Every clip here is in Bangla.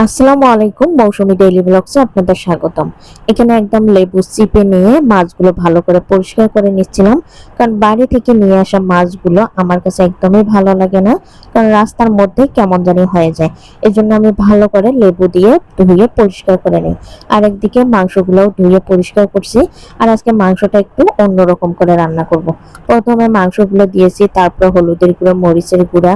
আসসালামু আলাইকুম, মৌসুমী ডেইলি ব্লগসে আপনাদের স্বাগতম। এখানে একদম লেবু চিপে নিয়ে মাছগুলো ভালো করে পরিষ্কার করে নিচ্ছিলাম, কারণ বাড়ি থেকে নিয়ে আসা মাছগুলো আমার কাছে একদমই ভালো লাগে না, কারণ রাস্তার মধ্যে কেমন জানি হয়ে যায়। এই জন্য আমি ভালো করে লেবু দিয়ে ধুয়ে পরিষ্কার করে নিই। আর একদিকে মাংসগুলোও ধুয়ে পরিষ্কার করছি। আর আজকে মাংসটা একটু অন্যরকম করে রান্না করব। প্রথমে মাংসগুলো দিয়েছি, তারপর হলুদের গুঁড়া, মরিচের গুঁড়া,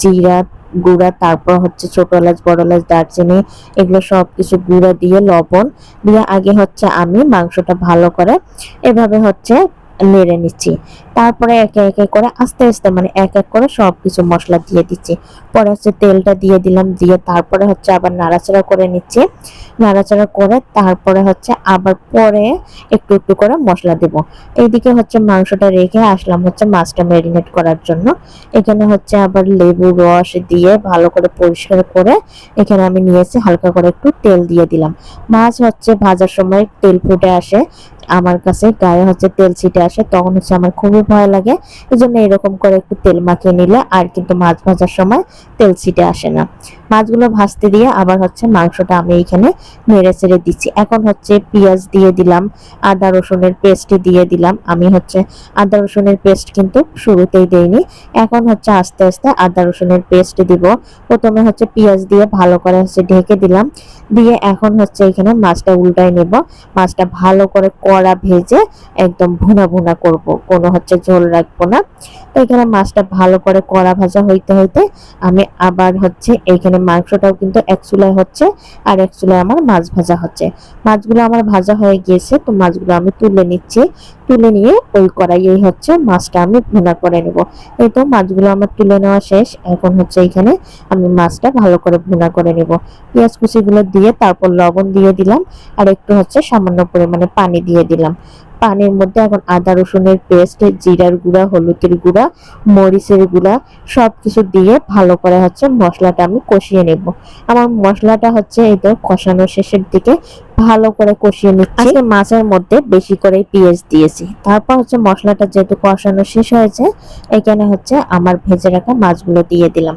জিরা গুঁড়া, তারপর হচ্ছে ছোট এলাচ, বড় এলাচ, দারচিনি, এগুলো সবকিছু গুঁড়া দিয়ে লবণ দিয়ে আগে হচ্ছে আমি মাংসটা ভালো করে এভাবে হচ্ছে নেড়ে নিচ্ছি। তারপরে একে একে করে আস্তে আস্তে মানে এক এক করে সবকিছু মশলা দিয়ে দিচ্ছি। পরে হচ্ছে তেলটা দিয়ে দিলাম, দিয়ে তারপরে হচ্ছে আবার নাড়াচাড়া করে নিচ্ছি। নাড়াচাড়া করে তারপরে হচ্ছে আবার পরে একটু একটু করে মশলা দেব। এইদিকে হচ্ছে মাংসটা রেখে আসলাম হচ্ছে মাছটা ম্যারিনেট করার জন্য। এখানে হচ্ছে আবার লেবু রস দিয়ে ভালো করে পরিষ্কার করে এখানে আমি নিয়েছি, হালকা করে একটু তেল দিয়ে দিলাম। মাছ হচ্ছে ভাজার সময় তেল ফুটে আসে, আমার কাছে গায়ে হচ্ছে তেল ছিটে আসে, তখন হচ্ছে আমার খুবই ভয় লাগে। এই জন্য এরকম করে একটু তেল মাখিয়ে নিলে আর কিন্তু মাছ ভাজার সময় তেল ছিটে আসে না। মাছগুলো ভাজতে দিয়ে আবার হচ্ছে মাংসটা আমি এইখানে নেড়ে চেড়ে দিচ্ছি। এখন হচ্ছে পেঁয়াজ দিয়ে দিলাম, আদা রসুনের পেস্ট দিয়ে দিলাম। আমি হচ্ছে আদা রসুনের পেস্ট কিন্তু শুরুতেই দেইনি, এখন হচ্ছে আস্তে আস্তে আদা রসুনের পেস্ট দিব। প্রথমে হচ্ছে পেঁয়াজ দিয়ে ভালো করে হচ্ছে ঢেকে দিলাম, দিয়ে এখন হচ্ছে এখানে মাছটা উল্টায় নেব। মাছটা ভালো করে কড়া ভেজে একদম ভুনা ভুনা করব, কোনো হচ্ছে ঝোল রাখবো না। তো এখানে মাছটা ভালো করে কড়া ভাজা হইতে হইতে আমি আবার হচ্ছে এইখানে মাংসটাও কিন্তু এক চুলায় হচ্ছে আর এক চুলায় আমার মাছ ভাজা হচ্ছে। মাছগুলো আমার ভাজা হয়ে গিয়েছে, তো মাছগুলো আমি তুলে নিচ্ছি। তুলে নিয়ে ওই কড়াইয়েই হচ্ছে মাছটা আমি ভুনা করে নেব। এই তো মাছগুলো আমার তুলে নেওয়া শেষ। এখন হচ্ছে এখানে আমি মাছটা ভালো করে ভুনা করে নেব। পেঁয়াজ কুচিগুলো দিয়ে তারপর লবণ দিয়ে দিলাম, আর একটু হচ্ছে সামান্য পরিমাণে পানি দিয়ে দিলাম। পানির মধ্যে এখন আদা রসুনের পেস্ট, জিরার গুঁড়া, হলুদের গুঁড়া, মরিচের গুঁড়া সবকিছু দিয়ে ভালো করে হচ্ছে মশলাটা আমি কষিয়ে নেব। আমার মশলাটা হচ্ছে এই তো কষানোর শেষের দিকে, ভালো করে কষিয়ে নিচ্ছি। আজকে মাছের মধ্যে বেশি করে পেঁয়াজ দিয়েছি। তারপর হচ্ছে মশলাটা যেহেতু কষানো শেষ হয়েছে, এখানে হচ্ছে আমার ভেজে রাখা মাছগুলো দিয়ে দিলাম।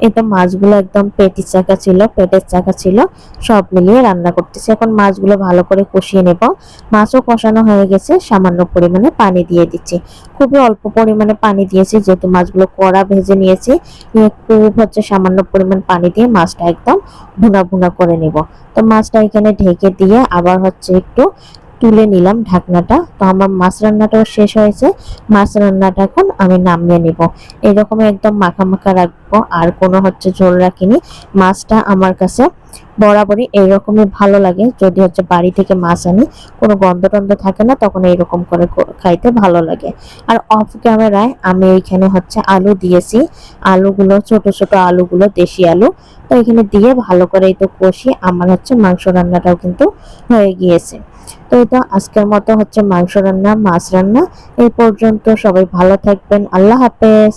এটা মাছগুলো একদম পেটের চাকা ছিল, সব মিলিয়ে রান্না করতেছি। এখন মাছগুলো ভালো করে কষিয়ে নেব। মাছও কষানো হয়ে গেছে, সামান্য পরিমাণে পানি দিয়ে দিচ্ছি। খুবই অল্প পরিমাণে পানি দিয়েছি, যেহেতু মাছগুলো কড়া ভেজে নিয়েছি। খুব হচ্ছে সামান্য পরিমাণ পানি দিয়ে মাছটা একদম ভুনা ভুনা করে নেব। তো মাছটা এখানে ঢেকে দিয়ে আবার হচ্ছে একটু তুলে নিলাম ঢাকনাটা। তো আমার মাছ রান্নাটাও শেষ হয়েছে। মাছ রান্নাটা এখন আমি নামিয়ে নিব। এরকম একদম মাখা মাখা রাখবো, আর কোনো হচ্ছে ঝোল রাখিনি। মাছটা আমার কাছে বরাবরই এইরকমই ভালো লাগে। যদি হচ্ছে বাড়ি থেকে মাছ আনি, কোনো গন্ধ টন্ধ থাকে না, তখন এইরকম করে খাইতে ভালো লাগে। আর অফ ক্যামেরায় আমি এইখানে হচ্ছে আলু দিয়েছি। আলুগুলো ছোট ছোট আলুগুলো, দেশি আলু, তো এখানে দিয়ে ভালো করে এই তো কষিয়ে আমার হচ্ছে মাংস রান্নাটাও কিন্তু হয়ে গিয়েছে। তো এটা আজকের মতো হচ্ছে মাংস রান্না, মাছ রান্না এই পর্যন্ত। সবাই ভালো থাকবেন, আল্লাহ হাফেজ।